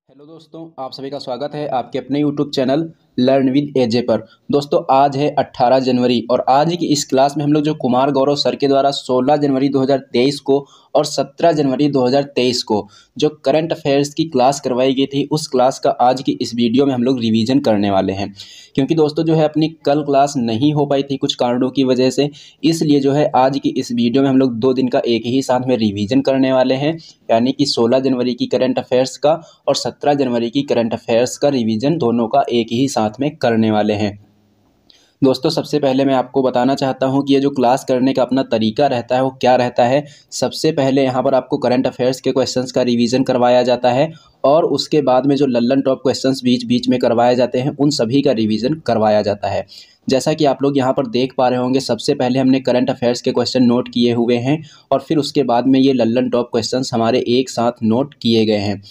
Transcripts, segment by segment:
Hello दोस्तों, आप सभी का स्वागत है आपके अपने यूट्यूब चैनल लर्न विद एजे पर। दोस्तों आज है 18 जनवरी और आज की इस क्लास में हम लोग जो कुमार गौरव सर के द्वारा 16 जनवरी 2023 को और 17 जनवरी 2023 को जो करंट अफेयर्स की क्लास करवाई गई थी उस क्लास का आज की इस वीडियो में हम लोग रिवीजन करने वाले हैं। क्योंकि दोस्तों जो है अपनी कल क्लास नहीं हो पाई थी कुछ कारणों की वजह से, इसलिए जो है आज की इस वीडियो में हम लोग 2 दिन का एक ही साथ में रिवीजन करने वाले हैं। यानी कि 16 जनवरी की करंट अफेयर्स का और 17 जनवरी की करंट अफेयर्स का रिवीजन दोनों का एक ही साथ में करने वाले हैं। दोस्तों सबसे पहले मैं आपको बताना चाहता हूं कि ये जो क्लास करने का अपना तरीका रहता है वो क्या रहता है। सबसे पहले यहाँ पर आपको करंट अफेयर्स के क्वेश्चंस का रिवीजन करवाया जाता है और उसके बाद में जो लल्लन टॉप क्वेश्चंस बीच बीच में करवाए जाते हैं उन सभी का रिवीजन करवाया जाता है। जैसा कि आप लोग यहाँ पर देख पा रहे होंगे, सबसे पहले हमने करंट अफेयर्स के क्वेश्चन नोट किए हुए हैं और फिर उसके बाद में ये लल्लन टॉप क्वेश्चंस हमारे एक साथ नोट किए गए हैं।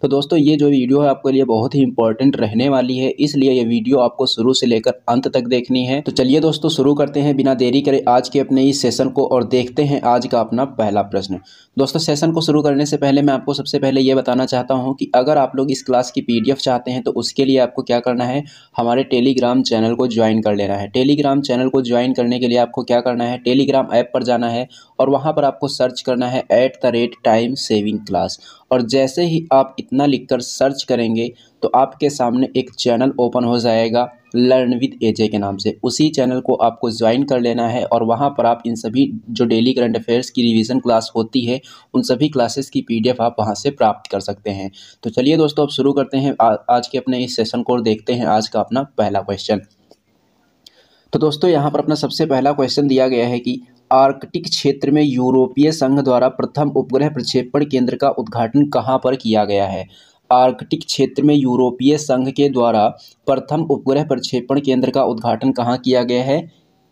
तो दोस्तों ये जो वीडियो है आपके लिए बहुत ही इंपॉर्टेंट रहने वाली है, इसलिए ये वीडियो आपको शुरू से लेकर अंत तक देखनी है। तो चलिए दोस्तों शुरू करते हैं बिना देरी करे आज के अपने इस सेशन को और देखते हैं आज का अपना पहला प्रश्न। दोस्तों सेशन को शुरू करने से पहले मैं आपको सबसे पहले ये बताना चाहता हूँ कि अगर आप लोग इस क्लास की PDF चाहते हैं तो उसके लिए आपको क्या करना है, हमारे टेलीग्राम चैनल को ज्वाइन कर लेना है। टेलीग्राम चैनल को ज्वाइन करने के लिए आपको क्या करना है, टेलीग्राम ऐप पर जाना है और वहाँ पर आपको सर्च करना है @time saving class। और जैसे ही आप इतना लिखकर सर्च करेंगे तो आपके सामने एक चैनल ओपन हो जाएगा लर्न विद एजे के नाम से। उसी चैनल को आपको ज्वाइन कर लेना है और वहाँ पर आप इन सभी जो डेली करंट अफेयर्स की रिवीजन क्लास होती है उन सभी क्लासेस की PDF आप वहाँ से प्राप्त कर सकते हैं। तो चलिए दोस्तों अब शुरू करते हैं आज के अपने इस सेशन को और देखते हैं आज का अपना पहला क्वेश्चन। तो दोस्तों यहाँ पर अपना सबसे पहला क्वेश्चन दिया गया है कि आर्कटिक क्षेत्र में यूरोपीय संघ द्वारा प्रथम उपग्रह प्रक्षेपण केंद्र का उद्घाटन कहाँ पर किया गया है। आर्कटिक क्षेत्र में यूरोपीय संघ के द्वारा प्रथम उपग्रह प्रक्षेपण केंद्र का उद्घाटन कहाँ किया गया है,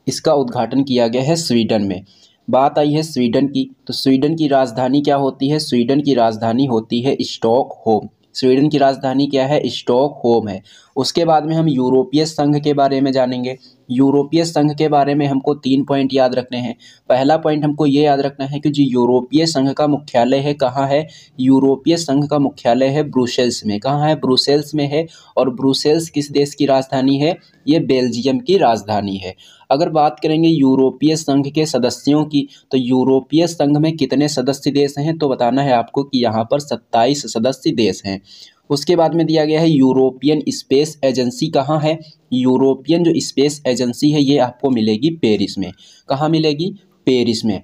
इसका उद्घाटन किया गया है स्वीडन में। बात आई है स्वीडन की, तो स्वीडन की राजधानी क्या होती है, स्वीडन की राजधानी होती है स्टॉकहोम। स्वीडन की राजधानी क्या है, स्टॉकहोम है। उसके बाद में हम यूरोपीय संघ के बारे में जानेंगे। यूरोपीय संघ के बारे में हमको 3 पॉइंट याद रखने हैं। पहला पॉइंट हमको ये याद रखना है कि जो यूरोपीय संघ का मुख्यालय है कहाँ है, यूरोपीय संघ का मुख्यालय है ब्रुसेल्स में। कहाँ है, ब्रुसेल्स में है। और ब्रुसेल्स किस देश की राजधानी है, ये बेल्जियम की राजधानी है। अगर बात करेंगे यूरोपीय संघ के सदस्यों की, तो यूरोपीय संघ में कितने सदस्य देश हैं, तो बताना है आपको कि यहाँ पर 27 सदस्य देश हैं। उसके बाद में दिया गया है यूरोपियन स्पेस एजेंसी कहाँ है, यूरोपियन जो स्पेस एजेंसी है ये आपको मिलेगी पेरिस में। कहाँ मिलेगी, पेरिस में।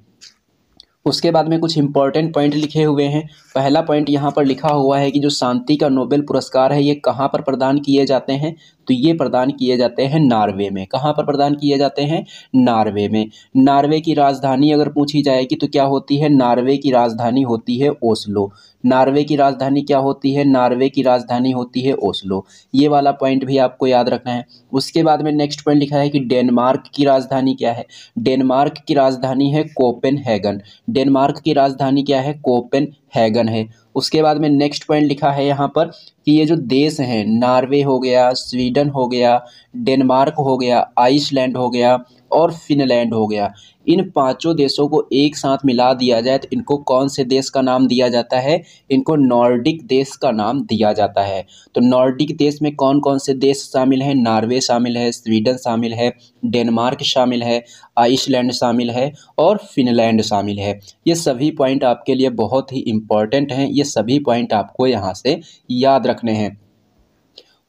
उसके बाद में कुछ इंपॉर्टेंट पॉइंट लिखे हुए हैं। पहला पॉइंट यहाँ पर लिखा हुआ है कि जो शांति का नोबेल पुरस्कार है ये कहाँ पर प्रदान किए जाते हैं, तो ये प्रदान किए जाते हैं नॉर्वे में। कहाँ पर प्रदान किए जाते हैं, नॉर्वे में। नॉर्वे की राजधानी अगर पूछी जाएगी तो क्या होती है, नॉर्वे की राजधानी होती है ओस्लो। नॉर्वे की राजधानी क्या होती है, नॉर्वे की राजधानी होती है ओस्लो। ये वाला पॉइंट भी आपको याद रखना है। उसके बाद में नेक्स्ट पॉइंट लिखा है कि डेनमार्क की राजधानी क्या है, डेनमार्क की राजधानी है कोपेनहेगन। डेनमार्क की राजधानी क्या है, कोपेनहेगन है। उसके बाद में नेक्स्ट पॉइंट लिखा है यहाँ पर कि ये जो देश हैं, नॉर्वे हो गया, स्वीडन हो गया, डेनमार्क हो गया, आइसलैंड हो गया और फिनलैंड हो गया, इन पांचों देशों को एक साथ मिला दिया जाए तो इनको कौन से देश का नाम दिया जाता है, इनको नॉर्डिक देश का नाम दिया जाता है। तो नॉर्डिक देश में कौन कौन से देश शामिल हैं, नॉर्वे शामिल है, स्वीडन शामिल है, डेनमार्क शामिल है, आइसलैंड शामिल है और फिनलैंड शामिल है। ये सभी पॉइंट आपके लिए बहुत ही इंपॉर्टेंट हैं, ये सभी पॉइंट आपको यहाँ से याद रखने हैं।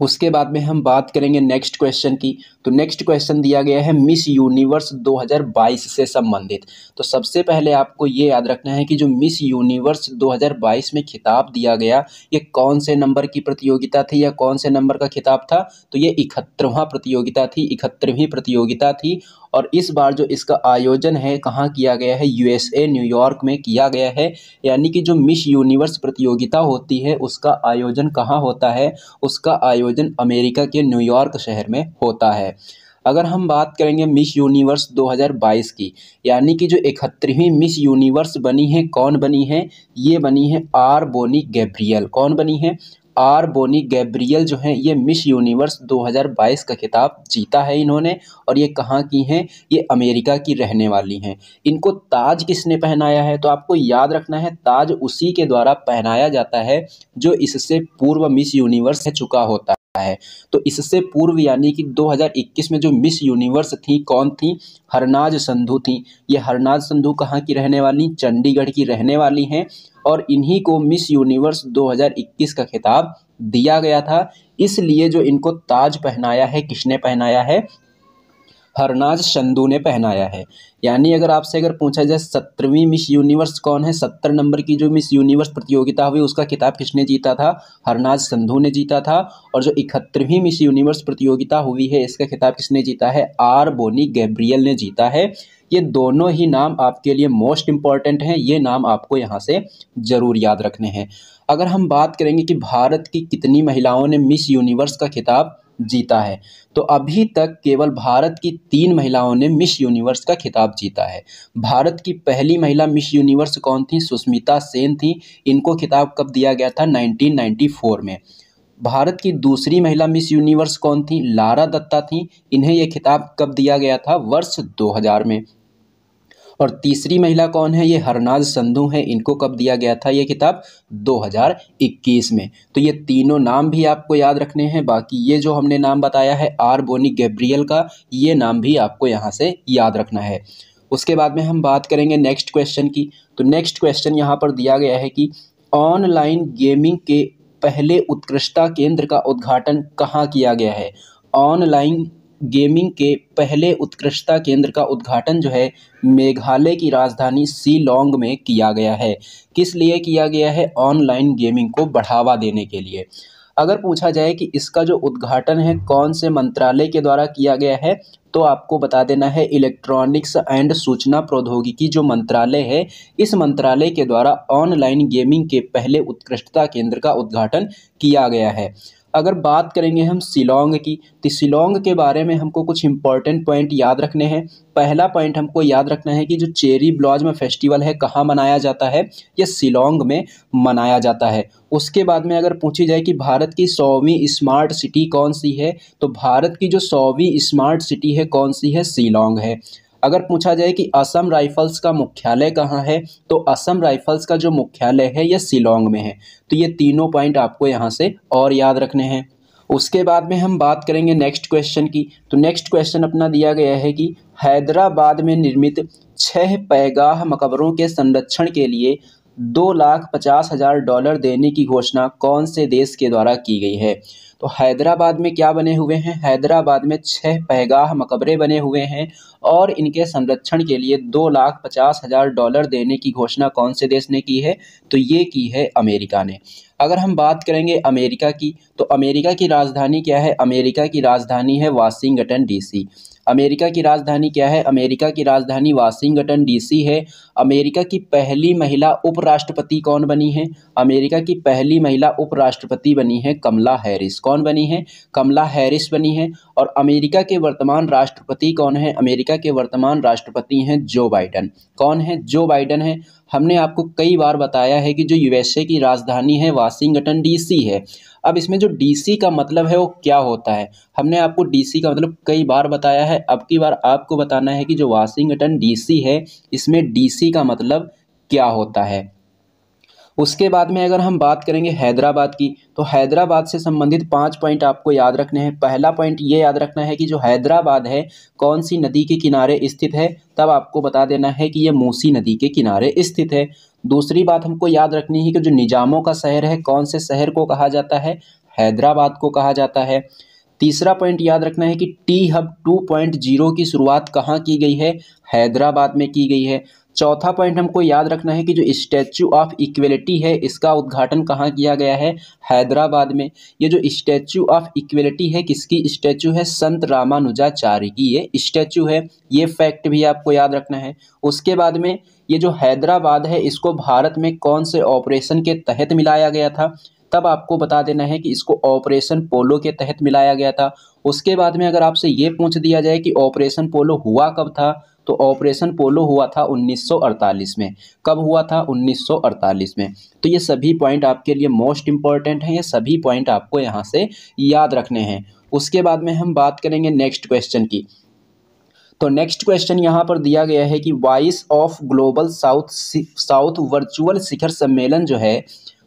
उसके बाद में हम बात करेंगे नेक्स्ट क्वेश्चन की। तो नेक्स्ट क्वेश्चन दिया गया है मिस यूनिवर्स 2022 से संबंधित। तो सबसे पहले आपको ये याद रखना है कि जो मिस यूनिवर्स 2022 में खिताब दिया गया ये कौन से नंबर की प्रतियोगिता थी या कौन से नंबर का खिताब था, तो ये 71वां प्रतियोगिता थी, 71वीं प्रतियोगिता थी। और इस बार जो इसका आयोजन है कहाँ किया गया है, USA न्यूयॉर्क में किया गया है। यानी कि जो मिस यूनिवर्स प्रतियोगिता होती है उसका आयोजन कहाँ होता है, उसका आयोजन अमेरिका के न्यूयॉर्क शहर में होता है। अगर हम बात करेंगे मिस यूनिवर्स 2022 की, यानी कि जो 71वीं मिस यूनिवर्स बनी है, कौन बनी है, ये बनी है आर बोनी गैब्रियल। कौन बनी है, आर बोनी गैब्रियल जो हैं ये मिस यूनिवर्स 2022 का खिताब जीता है इन्होंने। और ये कहाँ की हैं, ये अमेरिका की रहने वाली हैं। इनको ताज किसने पहनाया है, तो आपको याद रखना है ताज उसी के द्वारा पहनाया जाता है जो इससे पूर्व मिस यूनिवर्स रह चुका होता है। तो इससे पूर्व यानी कि 2021 में जो मिस यूनिवर्स थी कौन थी, हरनाज संधू थी। ये हरनाज संधू कहाँ की रहने वाली, चंडीगढ़ की रहने वाली हैं। और इन्हीं को मिस यूनिवर्स 2021 का खिताब दिया गया था। इसलिए जो इनको ताज पहनाया है किसने पहनाया है, हरनाज संधू ने पहनाया है। यानी अगर आपसे पूछा जाए 17वीं मिस यूनिवर्स कौन है, 70 नंबर की जो मिस यूनिवर्स प्रतियोगिता हुई उसका खिताब किसने जीता था, हरनाज संधू ने जीता था। और जो 71वीं मिस यूनिवर्स प्रतियोगिता हुई है इसका खिताब किसने जीता है, आर बोनी गैब्रियल ने जीता है। ये दोनों ही नाम आपके लिए मोस्ट इंपॉर्टेंट हैं, ये नाम आपको यहाँ से ज़रूर याद रखने हैं। अगर हम बात करेंगे कि भारत की कितनी महिलाओं ने मिस यूनिवर्स का खिताब जीता है, तो अभी तक केवल भारत की 3 महिलाओं ने मिस यूनिवर्स का खिताब जीता है। भारत की पहली महिला मिस यूनिवर्स कौन थी, सुष्मिता सेन थी। इनको खिताब कब दिया गया था, 1994 में। भारत की दूसरी महिला मिस यूनिवर्स कौन थी, लारा दत्ता थी। इन्हें यह खिताब कब दिया गया था, वर्ष 2000 में। और तीसरी महिला कौन है, ये हरनाज संधू हैं। इनको कब दिया गया था ये खिताब, 2021 में। तो ये तीनों नाम भी आपको याद रखने हैं। बाकी ये जो हमने नाम बताया है आर बोनी गैब्रियल का, ये नाम भी आपको यहाँ से याद रखना है। उसके बाद में हम बात करेंगे नेक्स्ट क्वेश्चन की। तो नेक्स्ट क्वेश्चन यहाँ पर दिया गया है कि ऑनलाइन गेमिंग के पहले उत्कृष्टता केंद्र का उद्घाटन कहाँ किया गया है। ऑनलाइन गेमिंग के पहले उत्कृष्टता केंद्र का उद्घाटन जो है मेघालय की राजधानी शिलांग में किया गया है। किस लिए किया गया है, ऑनलाइन गेमिंग को बढ़ावा देने के लिए। अगर पूछा जाए कि इसका जो उद्घाटन है कौन से मंत्रालय के द्वारा किया गया है, तो आपको बता देना है इलेक्ट्रॉनिक्स एंड सूचना प्रौद्योगिकी जो मंत्रालय है, इस मंत्रालय के द्वारा ऑनलाइन गेमिंग के पहले उत्कृष्टता केंद्र का उद्घाटन किया गया है। अगर बात करेंगे हम शिलांग की, तो शिलांग के बारे में हमको कुछ इंपॉर्टेंट पॉइंट याद रखने हैं। पहला पॉइंट हमको याद रखना है कि जो चेरी ब्लॉसम फेस्टिवल है कहाँ मनाया जाता है, ये शिलांग में मनाया जाता है। उसके बाद में अगर पूछी जाए कि भारत की 100वीं स्मार्ट सिटी कौन सी है, तो भारत की जो 100वीं स्मार्ट सिटी है कौन सी है, शिलांग है। अगर पूछा जाए कि असम राइफल्स का मुख्यालय कहाँ है, तो असम राइफल्स का जो मुख्यालय है यह शिलांग में है। तो ये तीनों पॉइंट आपको यहाँ से और याद रखने हैं। उसके बाद में हम बात करेंगे नेक्स्ट क्वेश्चन की। तो नेक्स्ट क्वेश्चन अपना दिया गया है कि हैदराबाद में निर्मित 6 पैगाह मकबरों के संरक्षण के लिए $2,50,000 देने की घोषणा कौन से देश के द्वारा की गई है। तो हैदराबाद में क्या बने हुए हैं, हैदराबाद में 6 पैगाह मकबरे बने हुए हैं और इनके संरक्षण के लिए $2,50,000 देने की घोषणा कौन से देश ने की है, तो ये की है अमेरिका ने। अगर हम बात करेंगे अमेरिका की, तो अमेरिका की राजधानी क्या है, अमेरिका की राजधानी है वाशिंगटन डीसी। अमेरिका की राजधानी क्या है, अमेरिका की राजधानी वाशिंगटन डीसी है। अमेरिका की पहली महिला उपराष्ट्रपति कौन बनी है, अमेरिका की पहली महिला उपराष्ट्रपति बनी है कमला हैरिस। कौन बनी है, कमला हैरिस बनी है। और अमेरिका के वर्तमान राष्ट्रपति कौन है, अमेरिका के वर्तमान राष्ट्रपति हैं जो बाइडन। कौन है, जो बाइडन है। हमने आपको कई बार बताया है कि जो यूएसए की राजधानी है वाशिंगटन डीसी है। अब इसमें जो डीसी का मतलब है वो क्या होता है, हमने आपको डीसी का मतलब कई बार बताया है। अब की बार आपको बताना है कि जो वाशिंगटन डीसी है इसमें डीसी का मतलब क्या होता है। उसके बाद में अगर हम बात करेंगे हैदराबाद की, तो हैदराबाद से संबंधित 5 पॉइंट आपको याद रखने हैं। पहला पॉइंट ये याद रखना है कि जो हैदराबाद है कौन सी नदी के किनारे स्थित है, तब आपको बता देना है कि ये मूसी नदी के किनारे स्थित है। दूसरी बात हमको याद रखनी है कि जो निजामों का शहर है कौन से शहर को कहा जाता है, हैदराबाद को कहा जाता है। तीसरा पॉइंट याद रखना है कि टी हब 2.0 की शुरुआत कहाँ की गई है, हैदराबाद में की गई है। चौथा पॉइंट हमको याद रखना है कि जो स्टैचू ऑफ इक्वलिटी है इसका उद्घाटन कहाँ किया गया है, हैदराबाद में। ये जो स्टैचू ऑफ इक्वलिटी है किसकी स्टैचू है, संत रामानुजाचार्य की ये स्टैचू है। ये फैक्ट भी आपको याद रखना है। उसके बाद में ये जो हैदराबाद है इसको भारत में कौन से ऑपरेशन के तहत मिलाया गया था, तब आपको बता देना है कि इसको ऑपरेशन पोलो के तहत मिलाया गया था। उसके बाद में अगर आपसे ये पूछ दिया जाए कि ऑपरेशन पोलो हुआ कब था, तो ऑपरेशन पोलो हुआ था 1948 में। कब हुआ था? 1948 में। तो ये सभी पॉइंट आपके लिए मोस्ट इंपॉर्टेंट हैं, ये सभी पॉइंट आपको यहाँ से याद रखने हैं। उसके बाद में हम बात करेंगे नेक्स्ट क्वेश्चन की। तो नेक्स्ट क्वेश्चन यहाँ पर दिया गया है कि voice of global south virtual शिखर सम्मेलन जो है,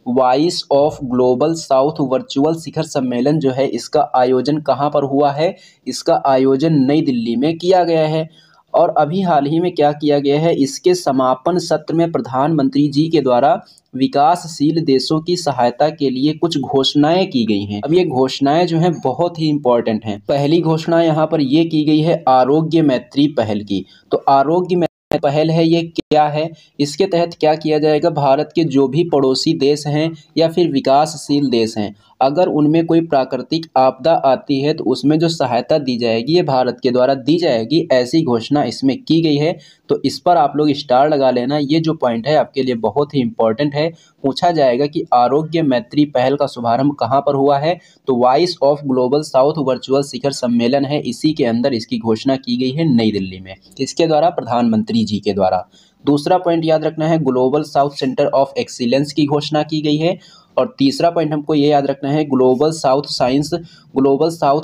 voice of global south virtual शिखर सम्मेलन जो है, इसका आयोजन कहाँ पर हुआ है? इसका आयोजन नई दिल्ली में किया गया है। और अभी हाल ही में क्या किया गया है, इसके समापन सत्र में प्रधानमंत्री जी के द्वारा विकासशील देशों की सहायता के लिए कुछ घोषणाएं की गई हैं। अब ये घोषणाएं जो हैं बहुत ही इंपॉर्टेंट हैं। पहली घोषणा यहाँ पर ये की गई है आरोग्य मैत्री पहल की। तो आरोग्य मैत्री पहल है, ये क्या है? इसके तहत क्या किया जाएगा, भारत के जो भी पड़ोसी देश हैं या फिर विकासशील देश हैं, अगर उनमें कोई प्राकृतिक आपदा आती है तो उसमें जो सहायता दी जाएगी ये भारत के द्वारा दी जाएगी, ऐसी घोषणा इसमें की गई है। तो इस पर आप लोग स्टार लगा लेना, ये जो पॉइंट है आपके लिए बहुत ही इंपॉर्टेंट है। पूछा जाएगा कि आरोग्य मैत्री पहल का शुभारंभ कहाँ पर हुआ है, तो voice of global south virtual शिखर सम्मेलन है, इसी के अंदर इसकी घोषणा की गई है नई दिल्ली में। किसके द्वारा? प्रधानमंत्री जी के द्वारा। दूसरा पॉइंट याद रखना है, global south centre of excellence की घोषणा की गई है। और तीसरा पॉइंट हमको ये याद रखना है, global south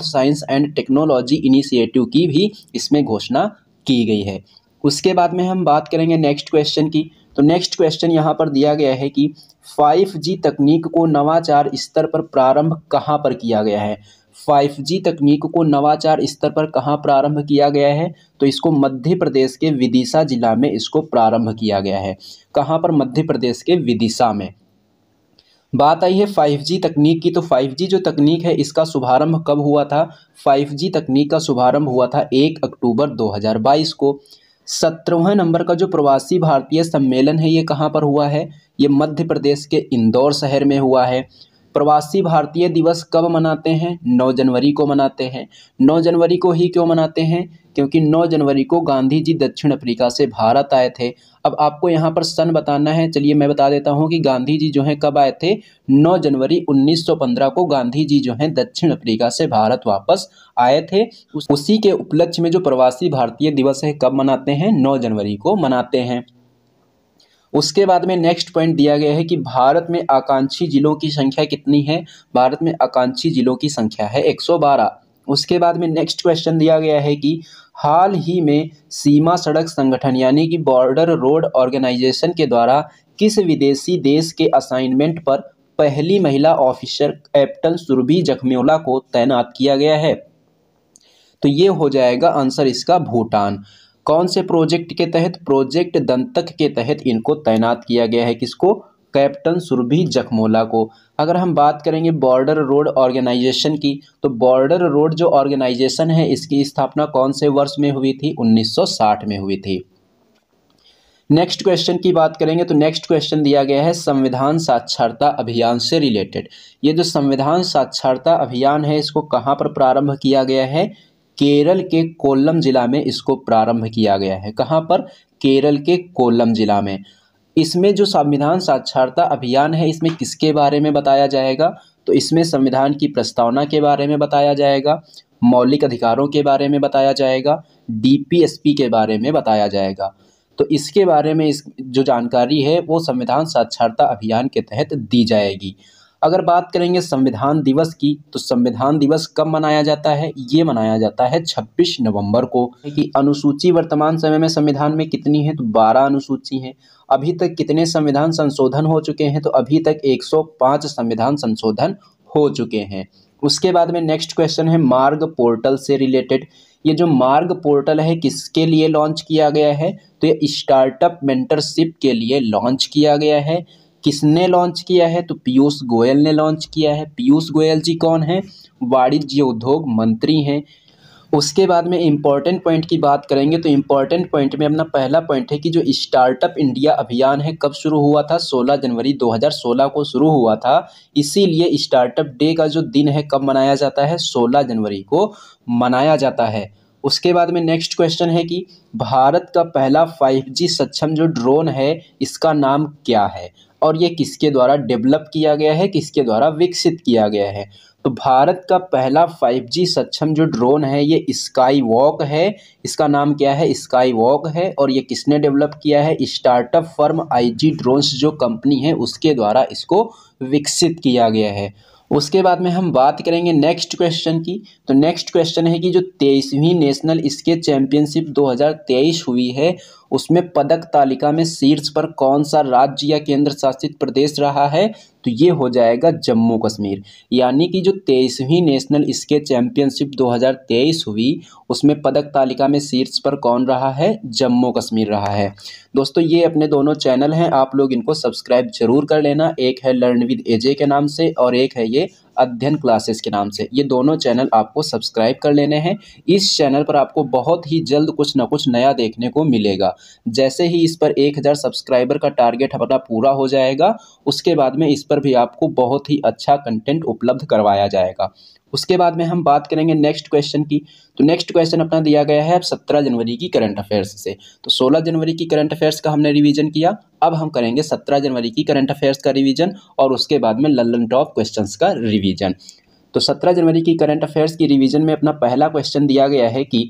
science and technology initiative की भी इसमें घोषणा की गई है। उसके बाद में हम बात करेंगे नेक्स्ट क्वेश्चन की। तो नेक्स्ट क्वेश्चन यहाँ पर दिया गया है कि 5G तकनीक को नवाचार स्तर पर प्रारंभ कहाँ पर किया गया है? 5G तकनीक को नवाचार स्तर पर कहाँ प्रारंभ किया गया है? तो इसको मध्य प्रदेश के विदिशा जिला में इसको प्रारंभ किया गया है। कहाँ पर? मध्य प्रदेश के विदिशा में। बात आई है 5G तकनीक की। तो 5G जो तकनीक है इसका शुभारंभ कब हुआ था? 5G तकनीक का शुभारंभ हुआ था 1 अक्टूबर 2022 को। 17वें नंबर का जो प्रवासी भारतीय सम्मेलन है ये कहाँ पर हुआ है? ये मध्य प्रदेश के इंदौर शहर में हुआ है। प्रवासी भारतीय दिवस कब मनाते हैं? 9 जनवरी को मनाते हैं। 9 जनवरी को ही क्यों मनाते हैं? क्योंकि 9 जनवरी को गांधी जी दक्षिण अफ्रीका से भारत आए थे। अब आपको यहाँ पर सन बताना है, चलिए मैं बता देता हूँ कि गांधी जी जो हैं कब आए थे? 9 जनवरी 1915 को गांधी जी जो हैं दक्षिण अफ्रीका से भारत वापस आए थे। उसी के उपलक्ष्य में जो प्रवासी भारतीय दिवस है कब मनाते हैं? 9 जनवरी को मनाते हैं। उसके बाद में नेक्स्ट पॉइंट दिया गया है कि भारत में आकांक्षी जिलों की संख्या कितनी है? भारत में आकांक्षी जिलों की संख्या है 112। उसके बाद में नेक्स्ट क्वेश्चन दिया गया है कि हाल ही में सीमा सड़क संगठन यानी कि बॉर्डर रोड ऑर्गेनाइजेशन के द्वारा किस विदेशी देश के असाइनमेंट पर पहली महिला ऑफिसर कैप्टन सुरभि जखमोला को तैनात किया गया है? तो ये हो जाएगा आंसर इसका भूटान। कौन से प्रोजेक्ट के तहत? प्रोजेक्ट दंतक के तहत इनको तैनात किया गया है। किसको? कैप्टन सुरभि जखमोला को। अगर हम बात करेंगे बॉर्डर रोड ऑर्गेनाइजेशन की, तो बॉर्डर रोड जो ऑर्गेनाइजेशन है इसकी स्थापना कौन से वर्ष में हुई थी? 1960 में हुई थी। नेक्स्ट क्वेश्चन की बात करेंगे तो नेक्स्ट क्वेश्चन दिया गया है संविधान साक्षरता अभियान से रिलेटेड। ये जो संविधान साक्षरता अभियान है इसको कहाँ पर प्रारंभ किया गया है? केरल के कोल्लम जिला में इसको प्रारंभ किया गया है। कहाँ पर? केरल के कोल्लम जिला में। इसमें जो संविधान साक्षरता अभियान है इसमें किसके बारे में बताया जाएगा? तो इसमें संविधान की प्रस्तावना के बारे में बताया जाएगा, मौलिक अधिकारों के बारे में बताया जाएगा, DPSP के बारे में बताया जाएगा। तो इसके बारे में इस जो जानकारी है वो संविधान साक्षरता अभियान के तहत दी जाएगी। अगर बात करेंगे संविधान दिवस की, तो संविधान दिवस कब मनाया जाता है? ये मनाया जाता है 26 नवंबर को। कि अनुसूची वर्तमान समय में संविधान में कितनी है? तो 12 अनुसूची हैं। अभी तक कितने संविधान संशोधन हो चुके हैं? तो अभी तक 105 संविधान संशोधन हो चुके हैं। उसके बाद में नेक्स्ट क्वेश्चन है मार्ग पोर्टल से रिलेटेड। ये जो मार्ग पोर्टल है किसके लिए लॉन्च किया गया है? तो ये स्टार्टअप मेंटरशिप के लिए लॉन्च किया गया है। किसने लॉन्च किया है? तो पीयूष गोयल ने लॉन्च किया है। पीयूष गोयल जी कौन है? वाणिज्य उद्योग मंत्री हैं। उसके बाद में इम्पॉर्टेंट पॉइंट की बात करेंगे तो इम्पॉर्टेंट पॉइंट में अपना पहला पॉइंट है कि जो स्टार्टअप इंडिया अभियान है कब शुरू हुआ था? 16 जनवरी 2016 को शुरू हुआ था। इसीलिए स्टार्टअप डे का जो दिन है कब मनाया जाता है? 16 जनवरी को मनाया जाता है। उसके बाद में नेक्स्ट क्वेश्चन है कि भारत का पहला 5G सक्षम जो ड्रोन है इसका नाम क्या है और ये किसके द्वारा डेवलप किया गया है, किसके द्वारा विकसित किया गया है? तो भारत का पहला 5G सक्षम जो ड्रोन है ये स्काई वॉक है। इसका नाम क्या है? स्काई वॉक है। और ये किसने डेवलप किया है? स्टार्टअप फर्म IG ड्रोन्स जो कंपनी है उसके द्वारा इसको विकसित किया गया है। उसके बाद में हम बात करेंगे नेक्स्ट क्वेश्चन की। तो नेक्स्ट क्वेश्चन है कि जो 23वीं नेशनल स्केच चैंपियनशिप 2023 हुई है उसमें पदक तालिका में शीर्ष पर कौन सा राज्य या केंद्र शासित प्रदेश रहा है? तो ये हो जाएगा जम्मू कश्मीर। यानी कि जो 23वीं नेशनल स्केच चैंपियनशिप 2023 हुई उसमें पदक तालिका में शीर्ष पर कौन रहा है? जम्मू कश्मीर रहा है। दोस्तों ये अपने दोनों चैनल हैं, आप लोग इनको सब्सक्राइब जरूर कर लेना। एक है लर्न विद एजे के नाम से और एक है ये अध्ययन क्लासेस के नाम से। ये दोनों चैनल आपको सब्सक्राइब कर लेने हैं। इस चैनल पर आपको बहुत ही जल्द कुछ ना कुछ नया देखने को मिलेगा। जैसे ही इस पर 1000 सब्सक्राइबर का टारगेट हमारा पूरा हो जाएगा उसके बाद में इस पर भी आपको बहुत ही अच्छा कंटेंट उपलब्ध करवाया जाएगा। उसके बाद में हम बात करेंगे नेक्स्ट क्वेश्चन की। तो नेक्स्ट क्वेश्चन अपना दिया गया है 17 जनवरी की करंट अफेयर्स से। तो 16 जनवरी की करंट अफेयर्स का हमने रिवीजन किया, अब हम करेंगे 17 जनवरी की करंट अफेयर्स का रिवीजन और उसके बाद में लल्लन टॉप क्वेश्चंस का रिवीजन। तो 17 जनवरी की करंट अफेयर्स की रिवीजन में अपना पहला क्वेश्चन दिया गया है कि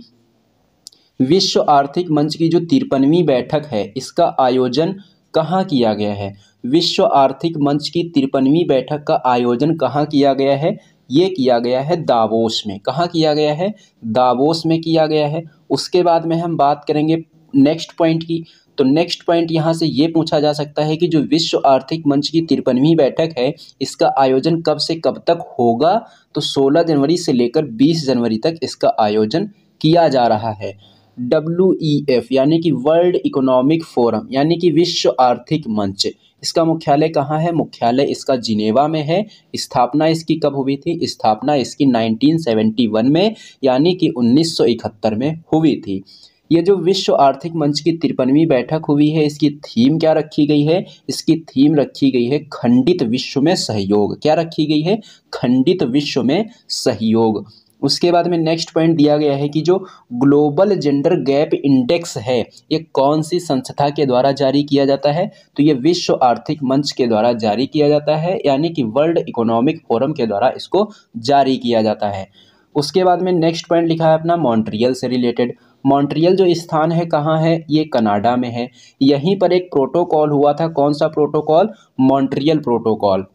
विश्व आर्थिक मंच की जो 53वीं बैठक है इसका आयोजन कहाँ किया गया है? विश्व आर्थिक मंच की 53वीं बैठक का आयोजन कहाँ किया गया है? ये किया गया है दावोस में। कहाँ किया गया है? दावोस में किया गया है। उसके बाद में हम बात करेंगे नेक्स्ट पॉइंट की। तो नेक्स्ट पॉइंट यहाँ से ये पूछा जा सकता है कि जो विश्व आर्थिक मंच की 53वीं बैठक है इसका आयोजन कब से कब तक होगा? तो 16 जनवरी से लेकर 20 जनवरी तक इसका आयोजन किया जा रहा है। WEF यानी कि वर्ल्ड इकोनॉमिक फोरम यानी कि विश्व आर्थिक मंच, इसका मुख्यालय कहाँ है? मुख्यालय इसका जिनेवा में है। स्थापना इसकी कब हुई थी? स्थापना इसकी 1971 में यानी कि 1971 में हुई थी। ये जो विश्व आर्थिक मंच की 53वीं बैठक हुई है इसकी थीम क्या रखी गई है? इसकी थीम रखी गई है खंडित विश्व में सहयोग। क्या रखी गई है? खंडित विश्व में सहयोग। उसके बाद में नेक्स्ट पॉइंट दिया गया है कि जो ग्लोबल जेंडर गैप इंडेक्स है ये कौन सी संस्था के द्वारा जारी किया जाता है? तो ये विश्व आर्थिक मंच के द्वारा जारी किया जाता है यानी कि वर्ल्ड इकोनॉमिक फोरम के द्वारा इसको जारी किया जाता है। उसके बाद में नेक्स्ट पॉइंट लिखा है अपना मॉन्ट्रियल से रिलेटेड। मॉन्ट्रियल जो स्थान है कहाँ है? ये कनाडा में है। यहीं पर एक प्रोटोकॉल हुआ था। कौन सा प्रोटोकॉल? Montreal protocol.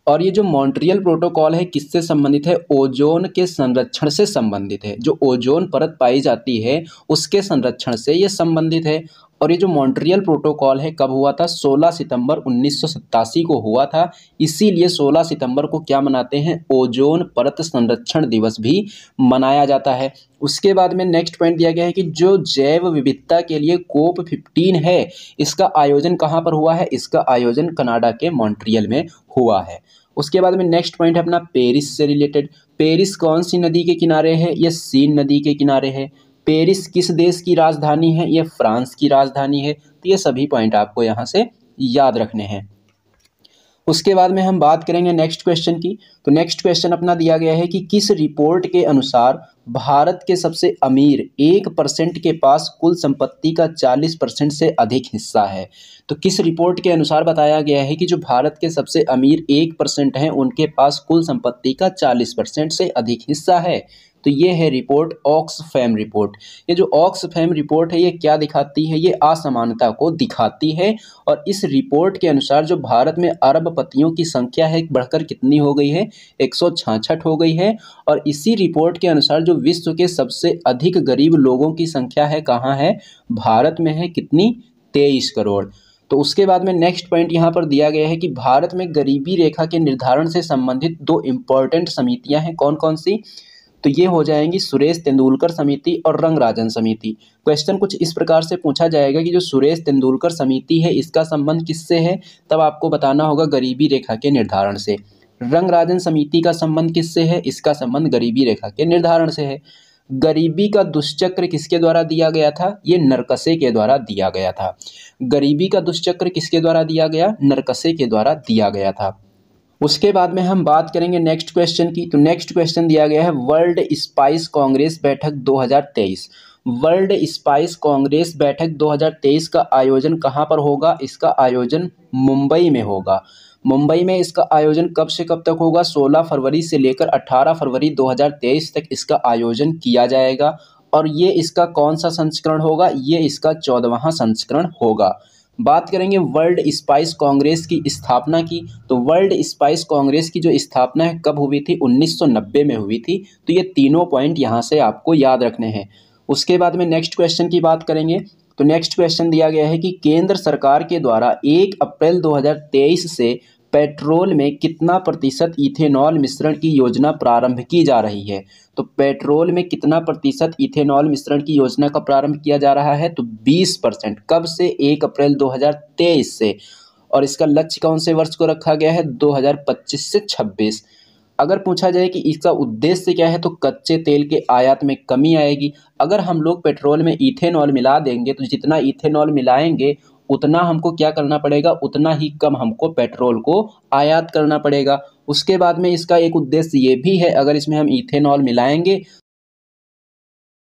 और ये जो मॉन्ट्रियल प्रोटोकॉल है किससे संबंधित है? ओजोन के संरक्षण से संबंधित है। जो ओजोन परत पाई जाती है उसके संरक्षण से ये संबंधित है। और ये जो मॉन्ट्रियल प्रोटोकॉल है कब हुआ था? 16 सितंबर 1987 को हुआ था। इसीलिए 16 सितंबर को क्या मनाते हैं? ओजोन परत संरक्षण दिवस भी मनाया जाता है। उसके बाद में नेक्स्ट पॉइंट दिया गया है कि जो जैव विविधता के लिए COP15 है इसका आयोजन कहाँ पर हुआ है? इसका आयोजन कनाडा के मॉन्ट्रियल में हुआ है। उसके बाद में नेक्स्ट पॉइंट है अपना पेरिस से रिलेटेड। पेरिस कौन सी नदी के किनारे है? ये सीन नदी के किनारे है। पेरिस किस देश की राजधानी है? ये फ्रांस की राजधानी है। तो ये सभी पॉइंट आपको यहाँ से याद रखने हैं। उसके बाद में हम बात करेंगे नेक्स्ट क्वेश्चन की। तो नेक्स्ट क्वेश्चन अपना दिया गया है कि किस रिपोर्ट के अनुसार भारत के सबसे अमीर 1% के पास कुल संपत्ति का 40% से अधिक हिस्सा है? तो किस रिपोर्ट के अनुसार बताया गया है कि जो भारत के सबसे अमीर 1% हैं उनके पास कुल संपत्ति का 40% से अधिक हिस्सा है? तो ये है रिपोर्ट ऑक्सफैम रिपोर्ट। ये जो ऑक्सफैम रिपोर्ट है ये क्या दिखाती है? ये असमानता को दिखाती है। और इस रिपोर्ट के अनुसार जो भारत में अरबपतियों की संख्या है बढ़कर कितनी हो गई है? 166 हो गई है। और इसी रिपोर्ट के अनुसार जो विश्व के सबसे अधिक गरीब लोगों की संख्या है कहाँ है? भारत में है। कितनी? 23 करोड़। तो उसके बाद में नेक्स्ट पॉइंट यहाँ पर दिया गया है कि भारत में गरीबी रेखा के निर्धारण से संबंधित 2 इम्पॉर्टेंट समितियाँ हैं। कौन कौन सी? तो ये हो जाएंगी सुरेश तेंदुलकर समिति और रंगराजन समिति। क्वेश्चन कुछ इस प्रकार से पूछा जाएगा कि जो सुरेश तेंदुलकर समिति है इसका संबंध किससे है? तब आपको बताना होगा गरीबी रेखा के निर्धारण से। रंगराजन समिति का संबंध किससे है? इसका संबंध गरीबी रेखा के निर्धारण से है। गरीबी का दुष्चक्र किसके द्वारा दिया गया था? ये नरकसे के द्वारा दिया गया था। गरीबी का दुष्चक्र किसके द्वारा दिया गया? नरकसे के द्वारा दिया गया था। उसके बाद में हम बात करेंगे नेक्स्ट क्वेश्चन की। तो नेक्स्ट क्वेश्चन दिया गया है वर्ल्ड स्पाइस कांग्रेस बैठक 2023। वर्ल्ड स्पाइस कांग्रेस बैठक 2023 का आयोजन कहाँ पर होगा? इसका आयोजन मुंबई में होगा। मुंबई में इसका आयोजन कब से कब तक होगा? 16 फरवरी से लेकर 18 फरवरी 2023 तक इसका आयोजन किया जाएगा। और ये इसका कौन सा संस्करण होगा? ये इसका 14वां संस्करण होगा। बात करेंगे वर्ल्ड स्पाइस कांग्रेस की स्थापना की, तो वर्ल्ड स्पाइस कांग्रेस की जो स्थापना है कब हुई थी? 1990 में हुई थी। तो ये तीनों पॉइंट यहाँ से आपको याद रखने हैं। उसके बाद में नेक्स्ट क्वेश्चन की बात करेंगे, तो नेक्स्ट क्वेश्चन दिया गया है कि केंद्र सरकार के द्वारा 1 अप्रैल 2023 से पेट्रोल में कितना प्रतिशत इथेनॉल मिश्रण की योजना प्रारंभ की जा रही है? तो पेट्रोल में कितना प्रतिशत इथेनॉल मिश्रण की योजना का प्रारंभ किया जा रहा है? तो 20%। कब से? 1 अप्रैल 2023 से। और इसका लक्ष्य कौन से वर्ष को रखा गया है? 2025 से 26। अगर पूछा जाए कि इसका उद्देश्य क्या है, तो कच्चे तेल के आयात में कमी आएगी। अगर हम लोग पेट्रोल में इथेनॉल मिला देंगे तो जितना इथेनॉल मिलाएंगे उतना हमको क्या करना पड़ेगा? उतना ही कम हमको पेट्रोल को आयात करना पड़ेगा। उसके बाद में इसका एक उद्देश्य ये भी है, अगर इसमें हम इथेनॉल मिलाएंगे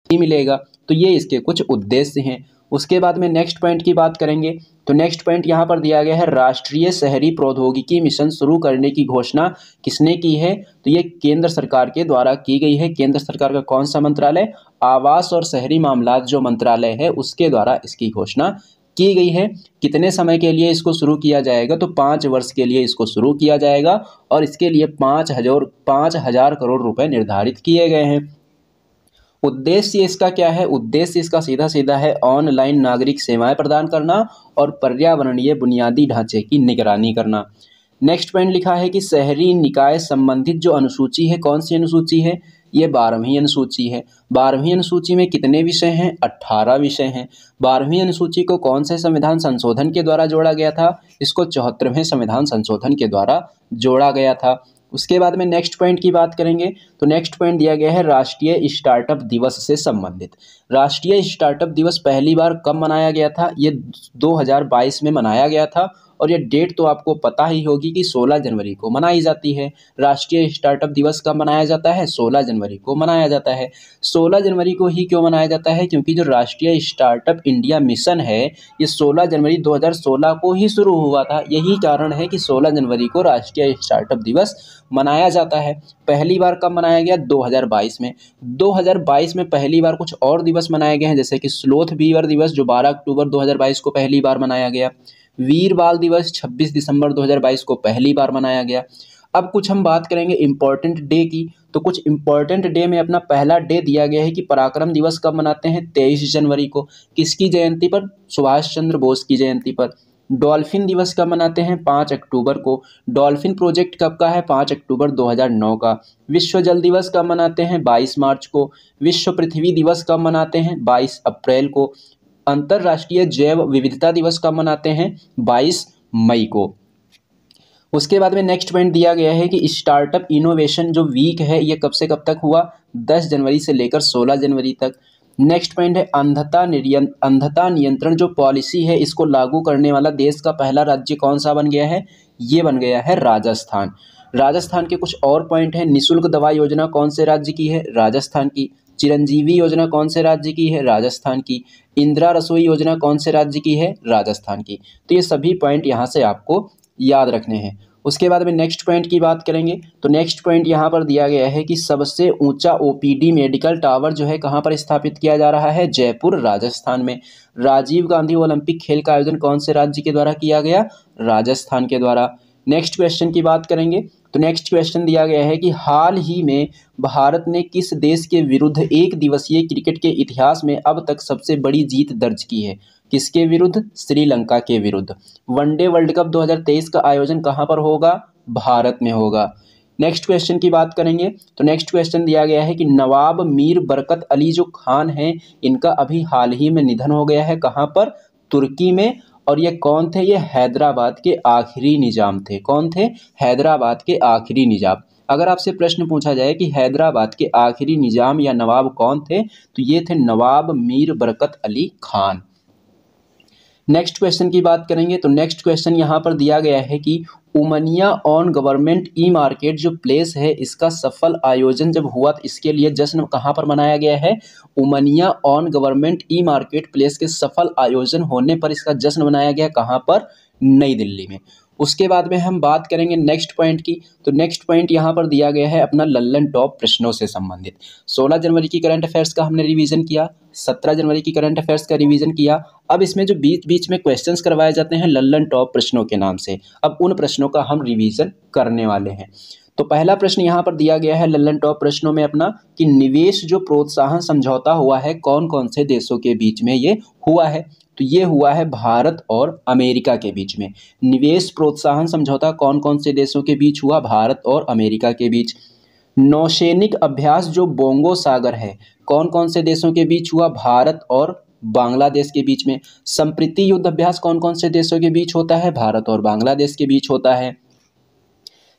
ही मिलेगा। तो ये इसके कुछ उद्देश्य हैं। उसके बाद में नेक्स्ट पॉइंट की बात करेंगे, तो नेक्स्ट पॉइंट यहाँ पर दिया गया है राष्ट्रीय शहरी प्रौद्योगिकी मिशन शुरू करने की घोषणा किसने की है? तो ये केंद्र सरकार के द्वारा की गई है। केंद्र सरकार का कौन सा मंत्रालय? आवास और शहरी मामलात जो मंत्रालय है उसके द्वारा इसकी घोषणा की गई है। कितने समय के लिए इसको शुरू किया जाएगा? तो 5 वर्ष के लिए इसको शुरू किया जाएगा और इसके लिए 5,000 करोड़ रुपए निर्धारित किए गए हैं। उद्देश्य इसका क्या है? उद्देश्य इसका सीधा सीधा है ऑनलाइन नागरिक सेवाएं प्रदान करना और पर्यावरणीय बुनियादी ढांचे की निगरानी करना। नेक्स्ट पॉइंट लिखा है कि शहरी निकाय संबंधित जो अनुसूची है, कौन सी अनुसूची है? ये 12वीं अनुसूची है। 12वीं अनुसूची में कितने विषय हैं? 18 विषय हैं। 12वीं अनुसूची को कौन से संविधान संशोधन के द्वारा जोड़ा गया था? इसको 74वें संविधान संशोधन के द्वारा जोड़ा गया था। उसके बाद में नेक्स्ट पॉइंट की बात करेंगे, तो नेक्स्ट पॉइंट दिया गया है राष्ट्रीय स्टार्टअप दिवस से संबंधित। राष्ट्रीय स्टार्टअप दिवस पहली बार कब मनाया गया था? ये 2022 में मनाया गया था और ये डेट तो आपको पता ही होगी कि 16 जनवरी को मनाई जाती है। राष्ट्रीय स्टार्टअप दिवस कब मनाया जाता है? 16 जनवरी को मनाया जाता है। 16 जनवरी को ही क्यों मनाया जाता है? क्योंकि जो राष्ट्रीय स्टार्टअप इंडिया मिशन है ये 16 जनवरी 2016 को ही शुरू हुआ था। यही कारण है कि 16 जनवरी को राष्ट्रीय स्टार्टअप दिवस मनाया जाता है। पहली बार कब मनाया गया? 2022 में। 2022 में पहली बार कुछ और दिवस मनाए गए हैं, जैसे कि स्लोथ बीवर दिवस जो 12 अक्टूबर 2022 को पहली बार मनाया गया। वीर बाल दिवस 26 दिसंबर 2022 को पहली बार मनाया गया। अब कुछ हम बात करेंगे इम्पोर्टेंट डे की, तो कुछ इम्पोर्टेंट डे में अपना पहला डे दिया गया है कि पराक्रम दिवस कब मनाते हैं? 23 जनवरी को। किसकी जयंती पर? सुभाष चंद्र बोस की जयंती पर। डॉल्फिन दिवस कब मनाते हैं? 5 अक्टूबर को। डॉल्फिन प्रोजेक्ट कब का है? 5 अक्टूबर 2009 का। विश्व जल दिवस कब मनाते हैं? 22 मार्च को। विश्व पृथ्वी दिवस कब मनाते हैं? 22 अप्रैल को। अंतर्राष्ट्रीय जैव विविधता दिवस कब मनाते हैं? 22 मई को। उसके बाद में नेक्स्ट पॉइंट दिया गया है कि स्टार्टअप इनोवेशन जो वीक है ये कब से कब तक हुआ? 10 जनवरी से लेकर 16 जनवरी तक। नेक्स्ट पॉइंट है अंधता नियंत्रण जो पॉलिसी है इसको लागू करने वाला देश का पहला राज्य कौन सा बन गया है? ये बन गया है राजस्थान। राजस्थान के कुछ और पॉइंट है, निःशुल्क दवा योजना कौन से राज्य की है? राजस्थान की। चिरंजीवी योजना कौन से राज्य की है? राजस्थान की। इंदिरा रसोई योजना कौन से राज्य की है? राजस्थान की। तो ये सभी पॉइंट यहाँ से आपको याद रखने हैं। उसके बाद में नेक्स्ट पॉइंट की बात करेंगे, तो नेक्स्ट पॉइंट यहाँ पर दिया गया है कि सबसे ऊंचा ओपीडी मेडिकल टावर जो है कहाँ पर स्थापित किया जा रहा है? जयपुर राजस्थान में। राजीव गांधी ओलंपिक खेल का आयोजन कौन से राज्य के द्वारा किया गया? राजस्थान के द्वारा। नेक्स्ट क्वेश्चन की बात करेंगे, तो नेक्स्ट क्वेश्चन दिया गया है कि हाल ही में भारत ने किस देश के विरुद्ध एक दिवसीय क्रिकेट के इतिहास में अब तक सबसे बड़ी जीत दर्ज की है? किसके विरुद्ध? श्रीलंका के विरुद्ध। वनडे वर्ल्ड कप 2023 का आयोजन कहाँ पर होगा? भारत में होगा। नेक्स्ट क्वेश्चन की बात करेंगे, तो नेक्स्ट क्वेश्चन दिया गया है कि नवाब मीर बरकत अली जो खान हैं इनका अभी हाल ही में निधन हो गया है। कहाँ पर? तुर्की में। और ये कौन थे? ये हैदराबाद के आखिरी निजाम थे। कौन थे? हैदराबाद के आखिरी निजाम। अगर आपसे प्रश्न पूछा जाए कि हैदराबाद के आखिरी निजाम या नवाब कौन थे, तो ये थे नवाब मीर बरकत अली खान। नेक्स्ट क्वेश्चन की बात करेंगे, तो नेक्स्ट क्वेश्चन यहाँ पर दिया गया है कि उमनिया ऑन गवर्नमेंट ई मार्केट जो प्लेस है इसका सफल आयोजन जब हुआ तो इसके लिए जश्न कहाँ पर मनाया गया है? उमनिया on government e market place के सफल आयोजन होने पर इसका जश्न मनाया गया कहाँ पर? नई दिल्ली में। उसके बाद में हम बात करेंगे नेक्स्ट पॉइंट की। तो नेक्स्ट पॉइंट यहाँ पर दिया गया है अपना लल्लन टॉप प्रश्नों से संबंधित। 16 जनवरी की करंट अफेयर्स का हमने रिवीजन किया, 17 जनवरी की करंट अफेयर्स का रिवीजन किया। अब इसमें जो बीच बीच में क्वेश्चंस करवाए जाते हैं लल्लन टॉप प्रश्नों के नाम से, अब उन प्रश्नों का हम रिवीजन करने वाले हैं। तो पहला प्रश्न यहाँ पर दिया गया है लल्लन टॉप प्रश्नों में अपना कि निवेश जो प्रोत्साहन समझौता हुआ है कौन कौन से देशों के बीच में ये हुआ है। तो ये हुआ है भारत और अमेरिका के बीच में। निवेश प्रोत्साहन समझौता कौन कौन से देशों के बीच हुआ, भारत और अमेरिका के बीच। नौसैनिक अभ्यास जो बोंगो सागर है कौन कौन से देशों के बीच हुआ, भारत और बांग्लादेश के बीच में। संप्रीति युद्ध अभ्यास कौन कौन से देशों के बीच होता है, भारत और बांग्लादेश के बीच होता है।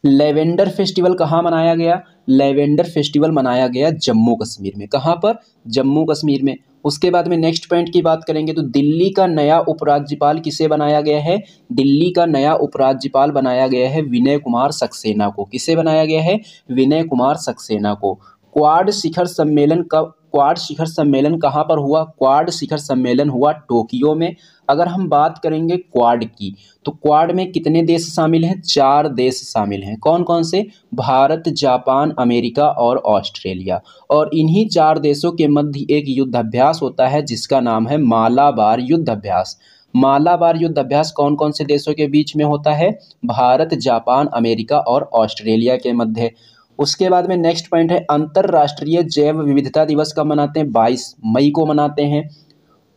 लेवेंडर फेस्टिवल कहाँ मनाया गया, लेवेंडर फेस्टिवल मनाया गया जम्मू कश्मीर में। कहाँ पर, जम्मू कश्मीर में। उसके बाद में नेक्स्ट पॉइंट की बात करेंगे तो दिल्ली का नया उपराज्यपाल किसे बनाया गया है, दिल्ली का नया उपराज्यपाल बनाया गया है विनय कुमार सक्सेना को। किसे बनाया गया है, विनय कुमार सक्सेना को। क्वाड शिखर सम्मेलन क्वाड शिखर सम्मेलन कहाँ पर हुआ, क्वाड शिखर सम्मेलन हुआ टोक्यो में। अगर हम बात करेंगे क्वाड की तो क्वाड में कितने देश शामिल हैं, 4 देश शामिल हैं। कौन कौन से, भारत, जापान, अमेरिका और ऑस्ट्रेलिया। और इन्हीं 4 देशों के मध्य एक युद्धाभ्यास होता है जिसका नाम है मालाबार युद्धाभ्यास। मालाबार युद्धाभ्यास कौन कौन से देशों के बीच में होता है, भारत, जापान, अमेरिका और ऑस्ट्रेलिया के मध्य। उसके बाद में नेक्स्ट पॉइंट है अंतर्राष्ट्रीय जैव विविधता दिवस कब मनाते हैं, 22 मई को मनाते हैं।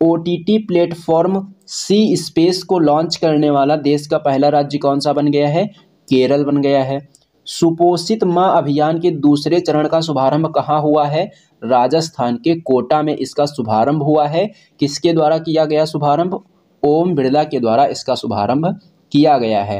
ओटीटी प्लेटफॉर्म सी स्पेस को लॉन्च करने वाला देश का पहला राज्य कौन सा बन गया है, केरल बन गया है। सुपोषित मां अभियान के दूसरे चरण का शुभारंभ कहाँ हुआ है, राजस्थान के कोटा में इसका शुभारंभ हुआ है। किसके द्वारा किया गया शुभारंभ, ओम बिरला के द्वारा इसका शुभारंभ किया गया है।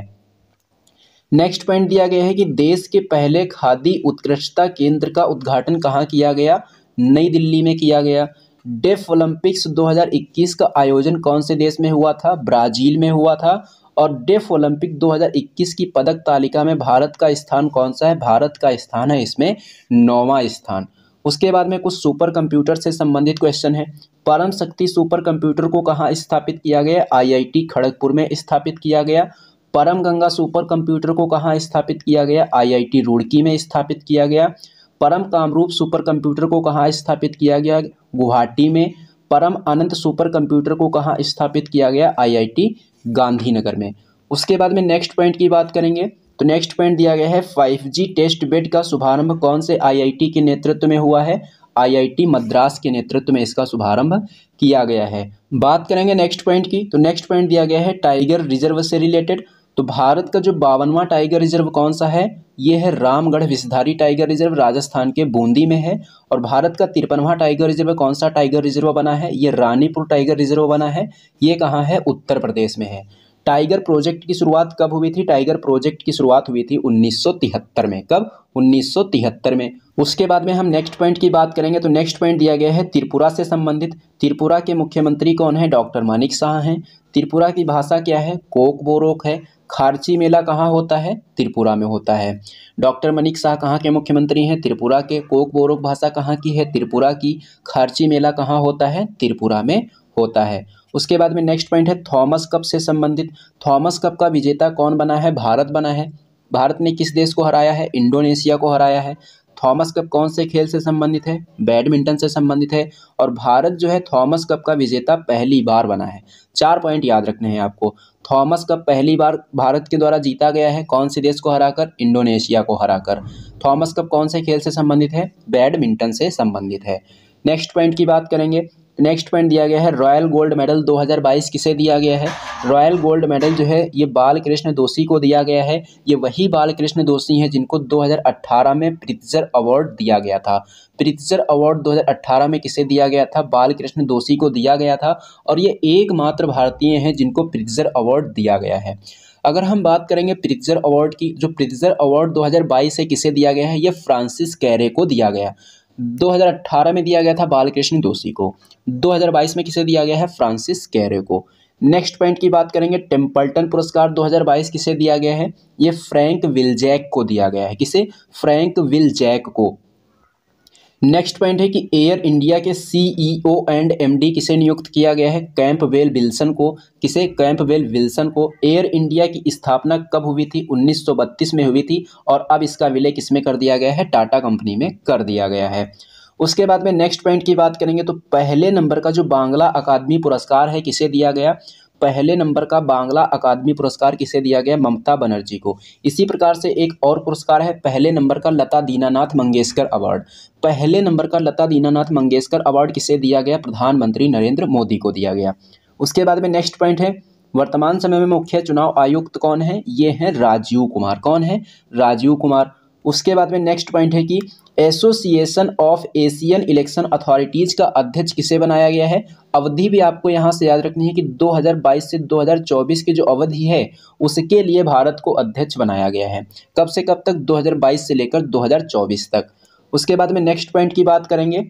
नेक्स्ट पॉइंट दिया गया है कि देश के पहले खादी उत्कृष्टता केंद्र का उद्घाटन कहाँ किया गया, नई दिल्ली में किया गया। डेफ ओलंपिक्स 2021 का आयोजन कौन से देश में हुआ था, ब्राजील में हुआ था। और डेफ ओलंपिक 2021 की पदक तालिका में भारत का स्थान कौन सा है, भारत का स्थान है इसमें 9वां स्थान। उसके बाद में कुछ सुपर कंप्यूटर से संबंधित क्वेश्चन है। परम शक्ति सुपर कंप्यूटर को कहाँ स्थापित किया गया, आईआईटी खड़गपुर में स्थापित किया गया। परम गंगा सुपर कंप्यूटर को कहाँ स्थापित किया गया, आईआईटी रुड़की में स्थापित किया गया। परम कामरूप सुपर कंप्यूटर को कहाँ स्थापित किया गया, गुवाहाटी में। परम अनंत सुपर कंप्यूटर को कहाँ स्थापित किया गया, आईआईटी गांधीनगर में। उसके बाद में नेक्स्ट पॉइंट की बात करेंगे तो नेक्स्ट पॉइंट दिया गया है 5G टेस्ट बेड का शुभारंभ कौन से आईआईटी के नेतृत्व में हुआ है, आईआईटी मद्रास के नेतृत्व में इसका शुभारंभ किया गया है। बात करेंगे नेक्स्ट पॉइंट की तो नेक्स्ट पॉइंट दिया गया है टाइगर रिजर्व से रिलेटेड। तो भारत का जो 52वां टाइगर रिजर्व कौन सा है, ये है रामगढ़ विषधारी टाइगर रिजर्व, राजस्थान के बूंदी में है। और भारत का 53वां टाइगर रिजर्व कौन सा टाइगर रिजर्व बना है, ये रानीपुर टाइगर रिजर्व बना है। ये कहाँ है, उत्तर प्रदेश में है। टाइगर प्रोजेक्ट की शुरुआत कब हुई थी, टाइगर प्रोजेक्ट की शुरुआत हुई थी 1973 में। कब, 1973 में। उसके बाद में हम नेक्स्ट पॉइंट की बात करेंगे तो नेक्स्ट पॉइंट दिया गया है त्रिपुरा से संबंधित। त्रिपुरा के मुख्यमंत्री कौन है, डॉक्टर मानिक साह हैं। त्रिपुरा की भाषा क्या है, कोक बोरोक है। खारची मेला कहाँ होता है, त्रिपुरा में होता है। डॉक्टर मानिक साह कहाँ के मुख्यमंत्री हैं, त्रिपुरा के। कोक बोरोक भाषा कहाँ की है, त्रिपुरा की। खारची मेला कहाँ होता है, त्रिपुरा में होता है। उसके बाद में नेक्स्ट पॉइंट है थॉमस कप से संबंधित। थॉमस कप का विजेता कौन बना है, भारत बना है। भारत ने किस देश को हराया है, इंडोनेशिया को हराया है। थॉमस कप कौन से खेल से संबंधित है, बैडमिंटन से संबंधित है। और भारत जो है थॉमस कप का विजेता पहली बार बना है। 4 पॉइंट याद रखने हैं आपको। थॉमस कप पहली बार भारत के द्वारा जीता गया है, कौन से देश को हराकर, इंडोनेशिया को हराकर। थॉमस कप कौन से खेल से संबंधित है, बैडमिंटन से संबंधित है। नेक्स्ट पॉइंट की बात करेंगे। नेक्स्ट पॉइंट दिया गया है रॉयल गोल्ड मेडल 2022 किसे दिया गया है। रॉयल गोल्ड मेडल जो है ये बाल कृष्ण दोषी को दिया गया है। ये वही बाल कृष्ण दोषी हैं जिनको 2018 में प्रित्जर अवार्ड दिया गया था। प्रित्जर अवार्ड 2018 में किसे दिया गया था, बाल कृष्ण दोषी को दिया गया था। और ये एकमात्र भारतीय हैं जिनको प्रित्जर अवार्ड दिया गया है। अगर हम बात करेंगे प्रित्जर अवार्ड की, जो प्रित्जर अवार्ड 2022 है किसे दिया गया है, ये फ्रांसिस कैरे को दिया गया। 2018 में दिया गया था बालकृष्ण दोषी को, 2022 में किसे दिया गया है, फ्रांसिस कैरे को। नेक्स्ट पॉइंट की बात करेंगे टेम्पल्टन पुरस्कार 2022 किसे दिया गया है, ये फ्रैंक विलजैक को दिया गया है। किसे, फ्रैंक विलजैक को। नेक्स्ट पॉइंट है कि एयर इंडिया के सीईओ एंड एमडी किसे नियुक्त किया गया है? कैंपबेल विल्सन को। किसे? कैंपबेल विल्सन को। एयर इंडिया की स्थापना कब हुई थी? 1932 में हुई थी और अब इसका विलय किसमें कर दिया गया है? टाटा कंपनी में कर दिया गया है। उसके बाद में नेक्स्ट पॉइंट की बात करेंगे तो पहले नंबर का जो बांग्ला अकादमी पुरस्कार है किसे दिया गया? पहले नंबर का बांग्ला अकादमी पुरस्कार किसे दिया गया? ममता बनर्जी को। इसी प्रकार से एक और पुरस्कार है पहले नंबर का लता दीनानाथ मंगेशकर अवार्ड। पहले नंबर का लता दीनानाथ मंगेशकर अवार्ड किसे दिया गया? प्रधानमंत्री नरेंद्र मोदी को दिया गया। उसके बाद में नेक्स्ट पॉइंट है वर्तमान समय में मुख्य चुनाव आयुक्त कौन है? ये हैं राजीव कुमार। कौन है? राजीव कुमार। उसके बाद में नेक्स्ट पॉइंट है कि association of Asian election authorities का अध्यक्ष किसे बनाया गया है? अवधि भी आपको यहाँ से याद रखनी है कि 2022 से 2024 की जो अवधि है उसके लिए भारत को अध्यक्ष बनाया गया है। कब से कब तक? 2022 से लेकर 2024 तक। उसके बाद में नेक्स्ट पॉइंट की बात करेंगे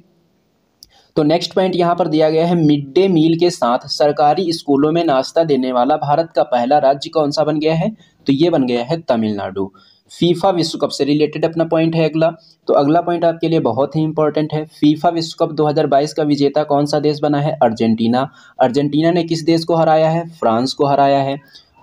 तो नेक्स्ट पॉइंट यहाँ पर दिया गया है मिड डे मील के साथ सरकारी स्कूलों में नाश्ता देने वाला भारत का पहला राज्य कौन सा बन गया है? तो ये बन गया है तमिलनाडु। फीफा विश्व कप से रिलेटेड अपना पॉइंट है अगला। तो अगला पॉइंट आपके लिए बहुत ही इंपॉर्टेंट है। फीफा विश्व कप 2022 का विजेता कौन सा देश बना है? अर्जेंटीना। अर्जेंटीना ने किस देश को हराया है? फ्रांस को हराया है।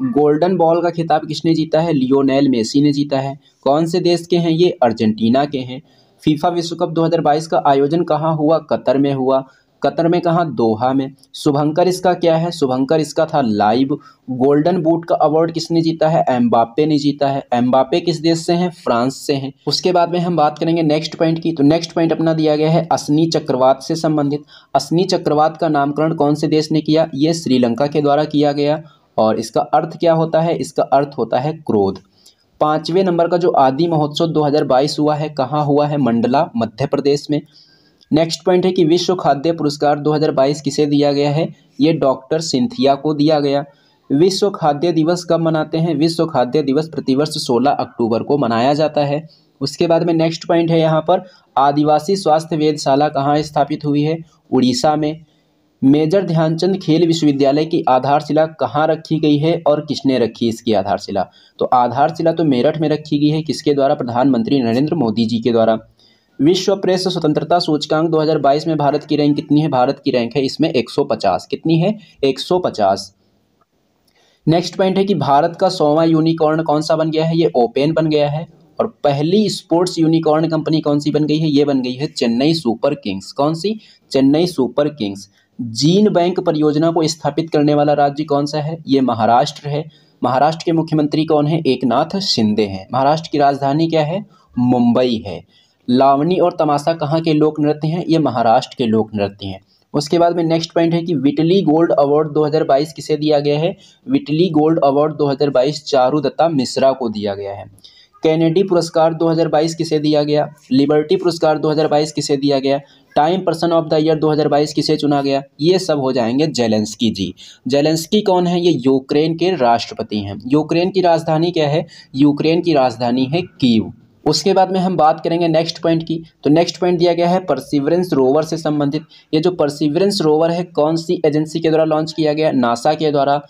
गोल्डन बॉल का खिताब किसने जीता है? लियोनेल मेसी ने जीता है। कौन से देश के हैं ये? अर्जेंटीना के हैं। फीफा विश्व कप 2022 का आयोजन कहाँ हुआ? कतर में हुआ। कतर में कहाँ? दोहा में। शुभंकर इसका क्या है? शुभंकर इसका था लाइव। गोल्डन बूट का अवार्ड किसने जीता है? एम्बाप्पे ने जीता है। एम्बाप्पे किस देश से हैं? फ्रांस से हैं। उसके बाद में हम बात करेंगे नेक्स्ट पॉइंट की। तो नेक्स्ट पॉइंट अपना दिया गया है असनी चक्रवात से संबंधित। असनी चक्रवात का नामकरण कौन से देश ने किया? ये श्रीलंका के द्वारा किया गया। और इसका अर्थ क्या होता है? इसका अर्थ होता है क्रोध। 5वें नंबर का जो आदि महोत्सव 2022 हुआ है कहाँ हुआ है? मंडला, मध्य प्रदेश में। नेक्स्ट पॉइंट है कि विश्व खाद्य पुरस्कार 2022 किसे दिया गया है? ये डॉक्टर सिंथिया को दिया गया। विश्व खाद्य दिवस कब मनाते हैं? विश्व खाद्य दिवस प्रतिवर्ष 16 अक्टूबर को मनाया जाता है। उसके बाद में नेक्स्ट पॉइंट है यहाँ पर आदिवासी स्वास्थ्य वेधशाला कहाँ स्थापित हुई है? उड़ीसा में। मेजर ध्यानचंद खेल विश्वविद्यालय की आधारशिला कहाँ रखी गई है और किसने रखी इसकी आधारशिला? तो आधारशिला तो मेरठ में रखी गई है। किसके द्वारा? प्रधानमंत्री नरेंद्र मोदी जी के द्वारा। विश्व प्रेस स्वतंत्रता सूचकांक 2022 में भारत की रैंक कितनी है? भारत की रैंक है इसमें 150। कितनी है? 150। नेक्स्ट पॉइंट है कि भारत का 100वां यूनिकॉर्न कौन सा बन गया है? ये ओपेन बन गया है। और पहली स्पोर्ट्स यूनिकॉर्न कंपनी कौन सी बन गई है? ये बन गई है चेन्नई सुपर किंग्स। कौन सी? Chennai Super Kings. Gene bank परियोजना को स्थापित करने वाला राज्य कौन सा है? ये महाराष्ट्र है। महाराष्ट्र के मुख्यमंत्री कौन है? एकनाथ शिंदे हैं। महाराष्ट्र की राजधानी क्या है? मुंबई है। लावनी और तमाशा कहाँ के लोक नृत्य हैं? ये महाराष्ट्र के लोक नृत्य हैं। उसके बाद में नेक्स्ट पॉइंट है कि विटली गोल्ड अवार्ड 2022 किसे दिया गया है? विटली गोल्ड अवार्ड 2022 चारुदत्ता मिश्रा को दिया गया है। कैनेडी पुरस्कार 2022 किसे दिया गया? लिबर्टी पुरस्कार 2022 किसे दिया गया? Time person of the year 2022 किसे चुना गया? ये सब हो जाएंगे जेलेंस्की जी। जेलेंस्की कौन है? ये यूक्रेन के राष्ट्रपति हैं। यूक्रेन की राजधानी क्या है? यूक्रेन की राजधानी है कीव। उसके बाद में हम बात करेंगे नेक्स्ट पॉइंट की। तो नेक्स्ट पॉइंट दिया गया है परसिवरेंस रोवर से संबंधित। ये जो परसिवरेंस रोवर है कौन सी एजेंसी के द्वारा लॉन्च किया गया? नासा के द्वारा।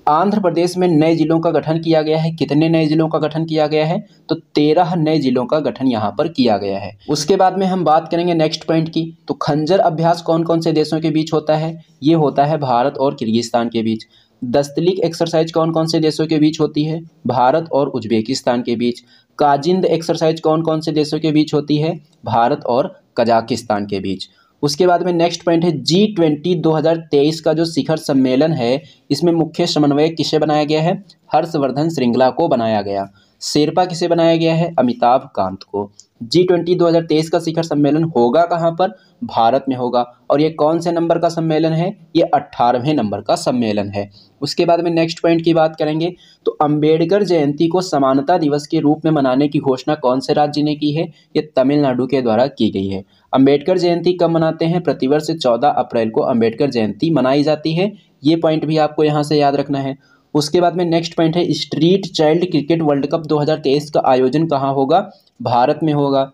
आंध्र प्रदेश में नए जिलों का गठन किया गया है। कितने नए जिलों का गठन किया गया है? तो 13 नए जिलों का गठन यहाँ पर किया गया है। उसके बाद में हम बात करेंगे नेक्स्ट पॉइंट की। तो खंजर अभ्यास कौन कौन से देशों के बीच होता है? ये होता है भारत और किर्गिस्तान के बीच। दस्तलिक एक्सरसाइज कौन कौन से देशों के बीच होती है? भारत और उज्बेकिस्तान के बीच। काजिंद एक्सरसाइज कौन कौन से देशों के बीच होती है? भारत और कजाकिस्तान के बीच। उसके बाद में नेक्स्ट पॉइंट है G20 2023 का जो शिखर सम्मेलन है इसमें मुख्य समन्वयक किसे बनाया गया है? हर्षवर्धन श्रृंगला को बनाया गया। शेरपा किसे बनाया गया है? अमिताभ कांत को। G20 2023 का शिखर सम्मेलन होगा कहाँ पर? भारत में होगा। और ये कौन से नंबर का सम्मेलन है? ये 18वें नंबर का सम्मेलन है। उसके बाद में नेक्स्ट पॉइंट की बात करेंगे तो अंबेडकर जयंती को समानता दिवस के रूप में मनाने की घोषणा कौन से राज्य ने की है? ये तमिलनाडु के द्वारा की गई है। अंबेडकर जयंती कब मनाते हैं? प्रतिवर्ष 14 अप्रैल को अंबेडकर जयंती मनाई जाती है। ये पॉइंट भी आपको यहाँ से याद रखना है। उसके बाद में नेक्स्ट पॉइंट है street child cricket world cup 2023 का आयोजन कहाँ होगा? भारत में होगा।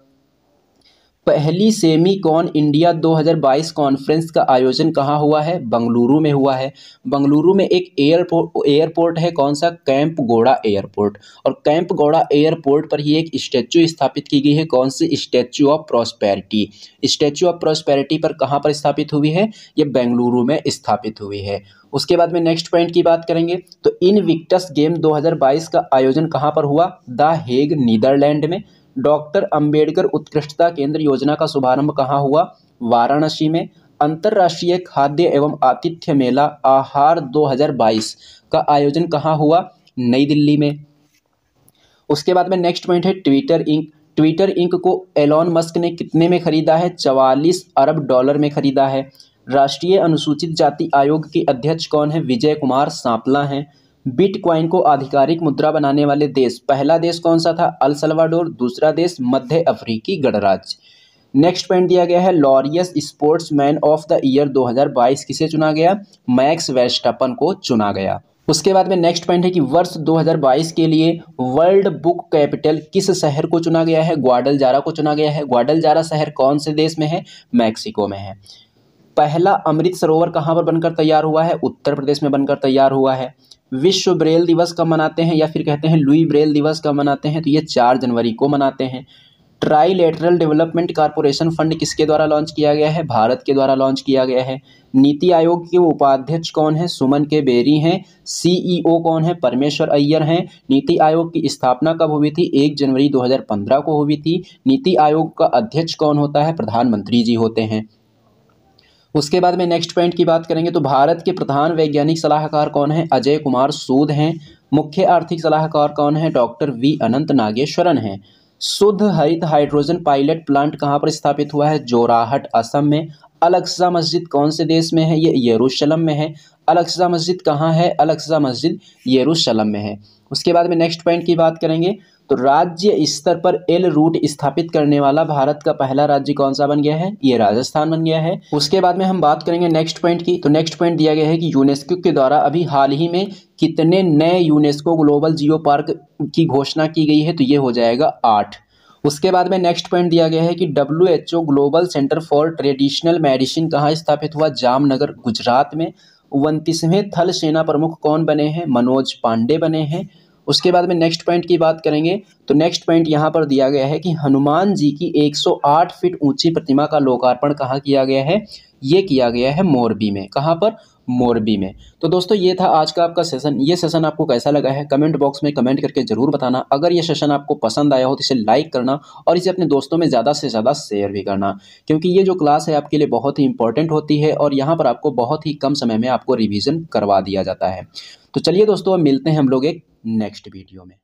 पहली सेमीकॉन इंडिया 2022 कॉन्फ्रेंस का आयोजन कहाँ हुआ है? बंगलुरु में हुआ है। बंगलुरु में एक एयरपोर्ट है, कौन सा? कैंप गौड़ा एयरपोर्ट। और कैंप गौड़ा एयरपोर्ट पर ही एक स्टैच्यू स्थापित की गई है, कौन सी? Statue of prosperity. Statue of prosperity पर कहाँ पर स्थापित हुई है? ये बेंगलुरु में स्थापित हुई है। उसके बाद में नेक्स्ट पॉइंट की बात करेंगे तो इनविक्टस गेम 2022 का आयोजन कहाँ पर हुआ? द हेग, नीदरलैंड में। डॉक्टर अंबेडकर उत्कृष्टता केंद्र योजना का शुभारंभ कहाँ हुआ? वाराणसी में। अंतर्राष्ट्रीय खाद्य एवं आतिथ्य मेला आहार 2022 का आयोजन कहाँ हुआ? नई दिल्ली में। उसके बाद में नेक्स्ट पॉइंट है ट्विटर इंक। ट्विटर इंक को एलॉन मस्क ने कितने में खरीदा है? 44 अरब डॉलर में खरीदा है। राष्ट्रीय अनुसूचित जाति आयोग के अध्यक्ष कौन है? विजय कुमार सांपला हैं। बिटकॉइन को आधिकारिक मुद्रा बनाने वाले देश, पहला देश कौन सा था? El Salvador. दूसरा देश मध्य अफ्रीकी गणराज्य। नेक्स्ट पॉइंट दिया गया है Laureus sportsman of the year 2022 किसे चुना गया? मैक्स वेस्टपन को चुना गया। उसके बाद में नेक्स्ट पॉइंट है कि वर्ष 2022 के लिए वर्ल्ड बुक कैपिटल किस शहर को चुना गया है? ग्वाडलजारा को चुना गया है। ग्वाडलजारा शहर कौन से देश में है? मैक्सिको में है। पहला अमृत सरोवर कहाँ पर बनकर तैयार हुआ है? उत्तर प्रदेश में बनकर तैयार हुआ है। विश्व ब्रेल दिवस कब मनाते हैं, या फिर कहते हैं लुई ब्रेल दिवस कब मनाते हैं? तो ये 4 जनवरी को मनाते हैं। ट्राइलेटरल डेवलपमेंट कॉर्पोरेशन फंड किसके द्वारा लॉन्च किया गया है? भारत के द्वारा लॉन्च किया गया है। नीति आयोग के उपाध्यक्ष कौन है? सुमन के बेरी हैं। सीईओ कौन है? परमेश्वर अय्यर हैं। नीति आयोग की स्थापना कब हुई थी? 1 जनवरी 2015 को हुई थी। नीति आयोग का अध्यक्ष कौन होता है? प्रधानमंत्री जी होते हैं। उसके बाद में नेक्स्ट पॉइंट की बात करेंगे तो भारत के प्रधान वैज्ञानिक सलाहकार कौन है? अजय कुमार सूद हैं। मुख्य आर्थिक सलाहकार कौन है? डॉक्टर वी अनंत नागेश्वरन हैं। शुद्ध हरित हाइड्रोजन पायलट प्लांट कहाँ पर स्थापित हुआ है? जोराहट, असम में। अल अक्सा मस्जिद कौन से देश में है? ये यरूशलेम में है। अल अक्सा मस्जिद कहाँ है? अल अक्सा मस्जिद यरूशलेम में है। उसके बाद में नेक्स्ट पॉइंट की बात करेंगे तो राज्य स्तर पर एल रूट स्थापित करने वाला भारत का पहला राज्य कौन सा बन गया है? ये राजस्थान बन गया है। उसके बाद में हम बात करेंगे नेक्स्ट पॉइंट की, तो नेक्स्ट पॉइंट दिया गया है कि यूनेस्को के द्वारा अभी हाल ही में कितने नए यूनेस्को ग्लोबल जियो पार्क की घोषणा की गई है? तो ये हो जाएगा 8। उसके बाद में नेक्स्ट पॉइंट दिया गया है कि WHO global centre for traditional medicine कहाँ स्थापित हुआ? जामनगर, गुजरात में। 29वें थल सेना प्रमुख कौन बने हैं? मनोज पांडे बने हैं। उसके बाद में नेक्स्ट पॉइंट की बात करेंगे तो नेक्स्ट पॉइंट यहाँ पर दिया गया है कि हनुमान जी की 108 फीट ऊंची प्रतिमा का लोकार्पण कहाँ किया गया है? ये किया गया है मोरबी में। कहाँ पर? मोरबी में। तो दोस्तों ये था आज का आपका सेशन। ये सेशन आपको कैसा लगा है कमेंट बॉक्स में कमेंट करके जरूर बताना। अगर ये सेशन आपको पसंद आया हो तो इसे लाइक करना और इसे अपने दोस्तों में ज़्यादा से ज़्यादा शेयर भी करना, क्योंकि ये जो क्लास है आपके लिए बहुत ही इंपॉर्टेंट होती है और यहाँ पर आपको बहुत ही कम समय में आपको रिविज़न करवा दिया जाता है। तो चलिए दोस्तों, अब मिलते हैं हम लोग एक नेक्स्ट वीडियो में।